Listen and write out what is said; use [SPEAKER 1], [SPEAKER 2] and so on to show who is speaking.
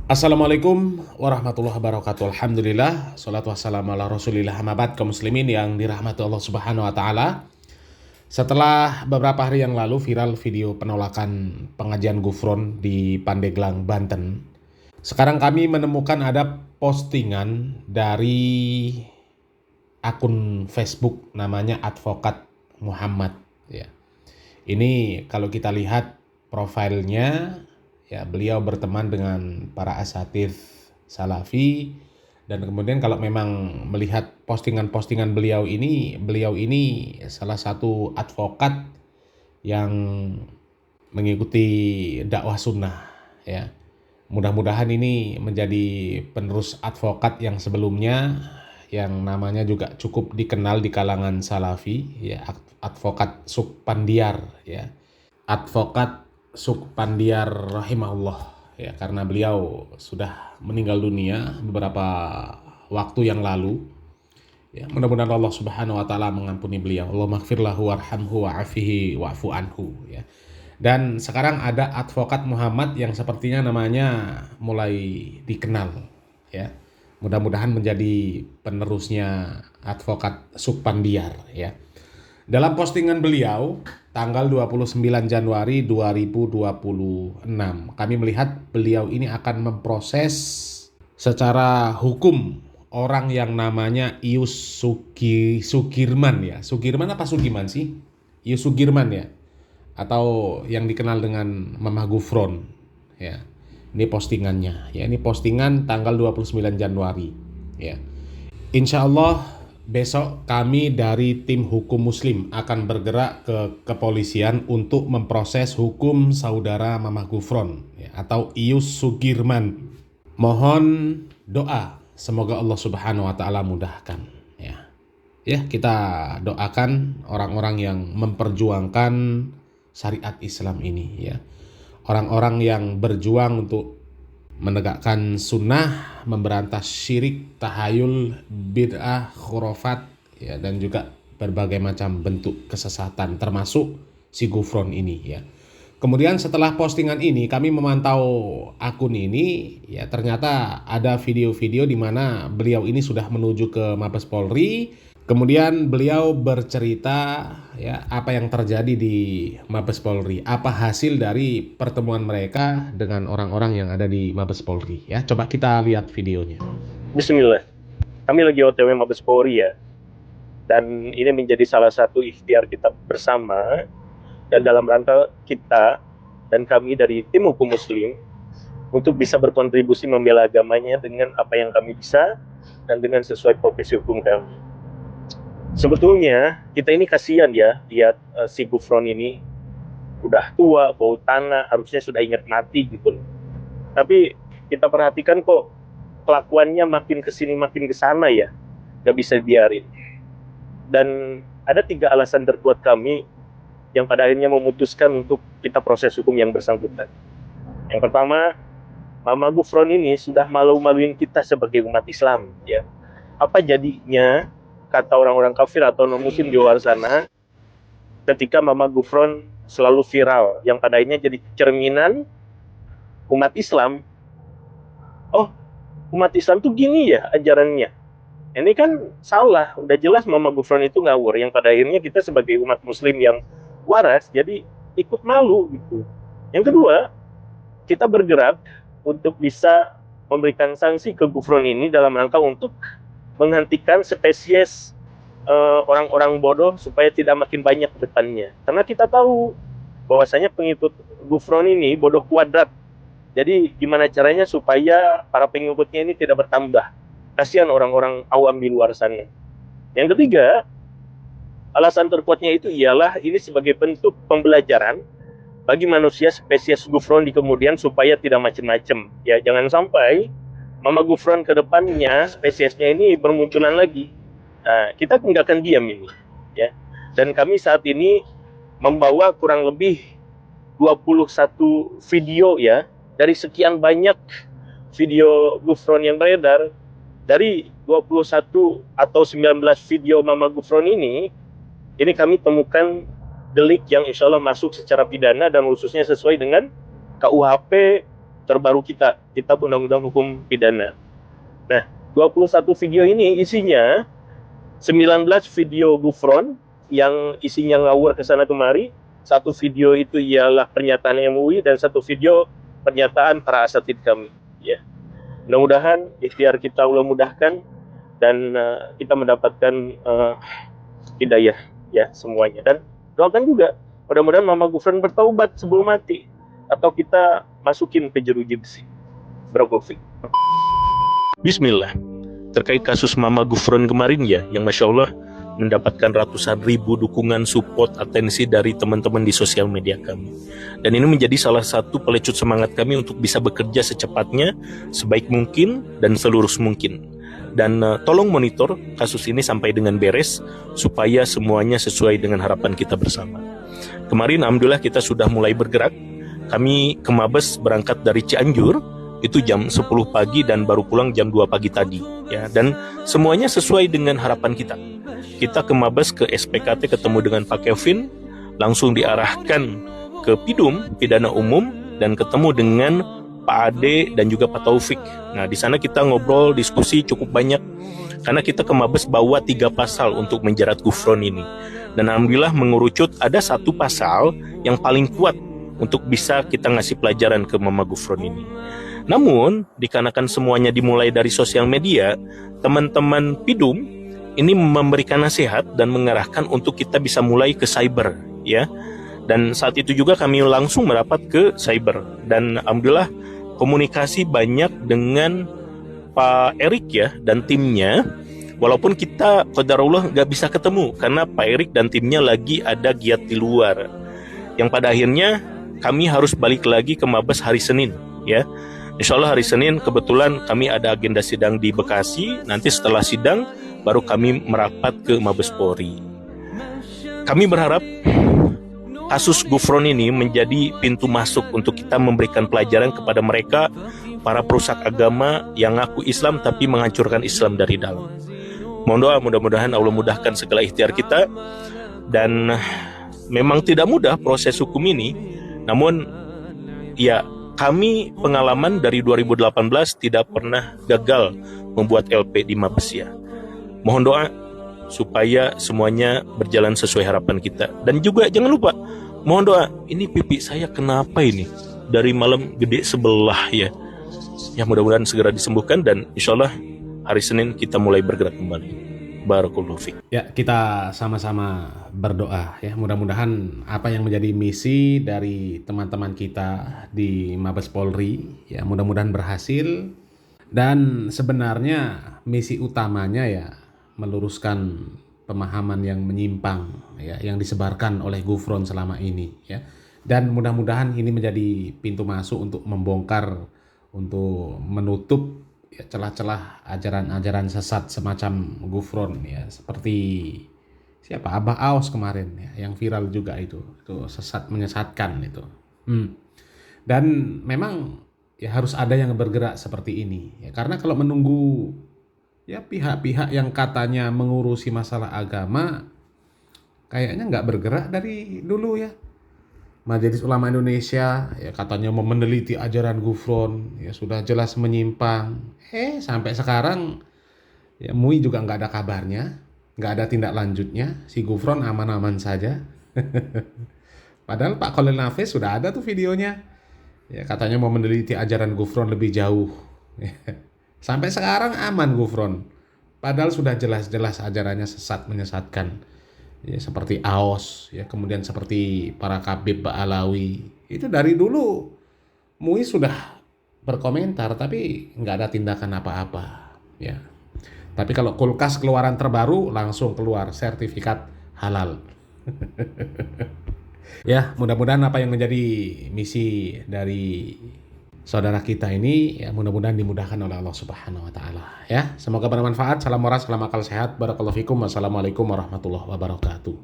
[SPEAKER 1] Assalamualaikum warahmatullahi wabarakatuh. Alhamdulillah, salatu wassalamu ala rasulillah, hamabad kaum muslimin yang dirahmati Allah subhanahu wa ta'ala. Setelah beberapa hari yang lalu viral video penolakan pengajian gufron di Pandeglang, Banten, sekarang kami menemukan ada postingan dari akun Facebook namanya Advokat Muhammad. Ya. Ini kalau kita lihat profilnya, ya beliau berteman dengan para asatidz salafi, dan kemudian kalau memang melihat postingan-postingan beliau ini salah satu advokat yang mengikuti dakwah sunnah, ya. Mudah-mudahan ini menjadi penerus advokat yang sebelumnya yang namanya juga cukup dikenal di kalangan salafi, ya, advokat Sukpandiar, ya. Advokat Sukpandiar rahimahullah, ya, karena beliau sudah meninggal dunia beberapa waktu yang lalu. Ya, mudah-mudahan Allah Subhanahu wa taala mengampuni beliau. Allahumma ighfir lahu warhamhu wa'afihi wa'fu anhu, ya. Dan sekarang ada Advokat Muhammad yang sepertinya namanya mulai dikenal, ya. Mudah-mudahan menjadi penerusnya Advokat Sukpandiar, ya. Dalam postingan beliau tanggal 29 Januari 2026, kami melihat beliau ini akan memproses secara hukum orang yang namanya Ius Sugirman, ya. Sugirman apa Sugiman sih? Ius Sugirman, ya. Atau yang dikenal dengan Mamah Gufron, ya. Ini postingannya, ya. Ini postingan tanggal 29 Januari, ya. Insya Allah besok kami dari tim hukum muslim akan bergerak ke kepolisian untuk memproses hukum saudara Mamah Gufron, ya, atau Ius Sugirman. Mohon doa, semoga Allah Subhanahu wa taala mudahkan, ya. Ya, kita doakan orang-orang yang memperjuangkan syariat Islam ini, ya. Orang-orang yang berjuang untuk menegakkan sunnah, memberantas syirik, tahayul, bid'ah, khurafat, ya, dan juga berbagai macam bentuk kesesatan termasuk si Gufron ini, ya. Kemudian setelah postingan ini kami memantau akun ini, ya, ternyata ada video-video di mana beliau ini sudah menuju ke Mabes Polri. Kemudian beliau bercerita, ya, apa yang terjadi di Mabes Polri, apa hasil dari pertemuan mereka dengan orang-orang yang ada di Mabes Polri, ya. Coba kita lihat videonya.
[SPEAKER 2] Bismillah, kami lagi OTW Mabes Polri, ya, dan ini menjadi salah satu ikhtiar kita bersama, dan dalam rangka kita dan kami dari tim hukum muslim untuk bisa berkontribusi membela agamanya dengan apa yang kami bisa dan dengan sesuai profesi hukum kami. Sebetulnya kita ini kasihan, ya, lihat si Gufron ini udah tua, bau tanah, harusnya sudah ingat mati gitu. Tapi kita perhatikan kok kelakuannya makin kesini makin kesana, ya, gak bisa biarin. Dan ada 3 alasan terkuat kami yang pada akhirnya memutuskan untuk kita proses hukum yang bersangkutan. Yang pertama, Mamah Gufron ini sudah malu-maluin kita sebagai umat Islam, ya. Apa jadinya kata orang-orang kafir atau non-muslim di luar sana ketika Mamah Gufron selalu viral, yang pada akhirnya jadi cerminan umat Islam. Oh, umat Islam tuh gini ya ajarannya. Ini kan salah, udah jelas Mamah Gufron itu ngawur, yang pada akhirnya kita sebagai umat muslim yang waras jadi ikut malu gitu. Yang kedua, kita bergerak untuk bisa memberikan sanksi ke Gufron ini dalam rangka untuk menghentikan spesies orang-orang bodoh supaya tidak makin banyak ke depannya. Karena kita tahu bahwasanya pengikut Gufron ini bodoh kuadrat. Jadi gimana caranya supaya para pengikutnya ini tidak bertambah. Kasihan orang-orang awam di luar sana. Yang ketiga, alasan terkuatnya itu ialah ini sebagai bentuk pembelajaran bagi manusia spesies Gufron di kemudian supaya tidak macam-macam. Ya, jangan sampai Mamah Gufron ke depannya spesiesnya ini bermunculan lagi. Nah, kita nggak akan diam ini, ya. Dan kami saat ini membawa kurang lebih 21 video, ya, dari sekian banyak video Gufron yang beredar. Dari 21 atau 19 video Mamah Gufron ini kami temukan delik yang insya Allah masuk secara pidana dan khususnya sesuai dengan KUHP terbaru kita, Kitab Undang-Undang Hukum Pidana. Nah, 21 video ini isinya 19 video gufron yang isinya ngawur ke sana kemari. Satu video itu ialah pernyataan MUI dan satu video pernyataan para asatid kami. Ya, mudah-mudahan ikhtiar kita Allah mudahkan dan kita mendapatkan hidayah ya semuanya. Dan doakan juga mudah-mudahan Mama Gufron bertaubat sebelum mati atau kita masukin ke jeruji besi. Barakallahu. Bismillah. Terkait kasus Mama Gufron kemarin ya, yang Masya Allah mendapatkan ratusan ribu dukungan, support, atensi dari teman-teman di sosial media kami. Dan ini menjadi salah satu pelecut semangat kami untuk bisa bekerja secepatnya, sebaik mungkin, dan selurus mungkin. Dan tolong monitor kasus ini sampai dengan beres, supaya semuanya sesuai dengan harapan kita bersama. Kemarin Alhamdulillah kita sudah mulai bergerak. Kami ke Mabes berangkat dari Cianjur, itu jam 10 pagi dan baru pulang jam 2 pagi tadi. Ya, dan semuanya sesuai dengan harapan kita. Kita ke Mabes, ke SPKT, ketemu dengan Pak Kevin, langsung diarahkan ke Pidum, Pidana Umum, dan ketemu dengan Pak Ade dan juga Pak Taufik. Nah, di sana kita ngobrol, diskusi cukup banyak, karena kita ke Mabes bawa 3 pasal untuk menjerat Gufron ini. Dan Alhamdulillah mengerucut ada 1 pasal yang paling kuat untuk bisa kita ngasih pelajaran ke Mama Gufron ini. Namun, dikarenakan semuanya dimulai dari sosial media, teman-teman Pidum ini memberikan nasihat dan mengarahkan untuk kita bisa mulai ke cyber, ya. Dan saat itu juga kami langsung merapat ke cyber. Dan alhamdulillah komunikasi banyak dengan Pak Erik ya dan timnya. Walaupun kita qadarullah nggak bisa ketemu karena Pak Erik dan timnya lagi ada giat di luar. Yang pada akhirnya kami harus balik lagi ke Mabes hari Senin, ya. Insya Allah hari Senin kebetulan kami ada agenda sidang di Bekasi. Nanti setelah sidang baru kami merapat ke Mabes Polri. Kami berharap kasus Gufron ini menjadi pintu masuk untuk kita memberikan pelajaran kepada mereka, para perusak agama yang ngaku Islam tapi menghancurkan Islam dari dalam. Mohon doa mudah-mudahan Allah mudahkan segala ikhtiar kita. Dan memang tidak mudah proses hukum ini. Namun ya, kami pengalaman dari 2018 tidak pernah gagal membuat LP di Mabes ya. Mohon doa supaya semuanya berjalan sesuai harapan kita. Dan juga jangan lupa, mohon doa, ini pipi saya kenapa ini? Dari malam gede sebelah ya. Ya mudah-mudahan segera disembuhkan dan insya Allah hari Senin kita mulai bergerak kembali. Barakallahu fiik.
[SPEAKER 1] Ya, kita sama-sama berdoa ya. Mudah-mudahan apa yang menjadi misi dari teman-teman kita di Mabes Polri ya mudah-mudahan berhasil. Dan sebenarnya misi utamanya ya meluruskan pemahaman yang menyimpang ya yang disebarkan oleh Gufron selama ini ya. Dan mudah-mudahan ini menjadi pintu masuk untuk membongkar, untuk menutup ya, celah-celah ajaran-ajaran sesat semacam Gufron ya, seperti siapa Abah Aos kemarin ya yang viral juga itu sesat menyesatkan itu. Dan memang ya harus ada yang bergerak seperti ini ya, karena kalau menunggu ya pihak-pihak yang katanya mengurusi masalah agama kayaknya nggak bergerak dari dulu ya. Majelis Ulama Indonesia ya katanya mau meneliti ajaran Gufron ya sudah jelas menyimpang. Sampai sekarang ya MUI juga nggak ada kabarnya, nggak ada tindak lanjutnya. Si Gufron aman-aman saja. Padahal Pak Khalil Nafis sudah ada tuh videonya. Ya katanya mau meneliti ajaran Gufron lebih jauh. Sampai sekarang aman Gufron. Padahal sudah jelas-jelas ajarannya sesat menyesatkan. Ya, seperti Aos, ya kemudian seperti para Khabib Ba'alawi. Itu dari dulu MUI sudah berkomentar, tapi nggak ada tindakan apa-apa. Ya. Tapi kalau kulkas keluaran terbaru langsung keluar sertifikat halal. Ya, mudah-mudahan apa yang menjadi misi dari saudara kita ini ya mudah-mudahan dimudahkan oleh Allah Subhanahu wa taala ya. Semoga bermanfaat. Salam moral, salam akal sehat. Barakallahu fikum. Wassalamualaikum warahmatullahi wabarakatuh.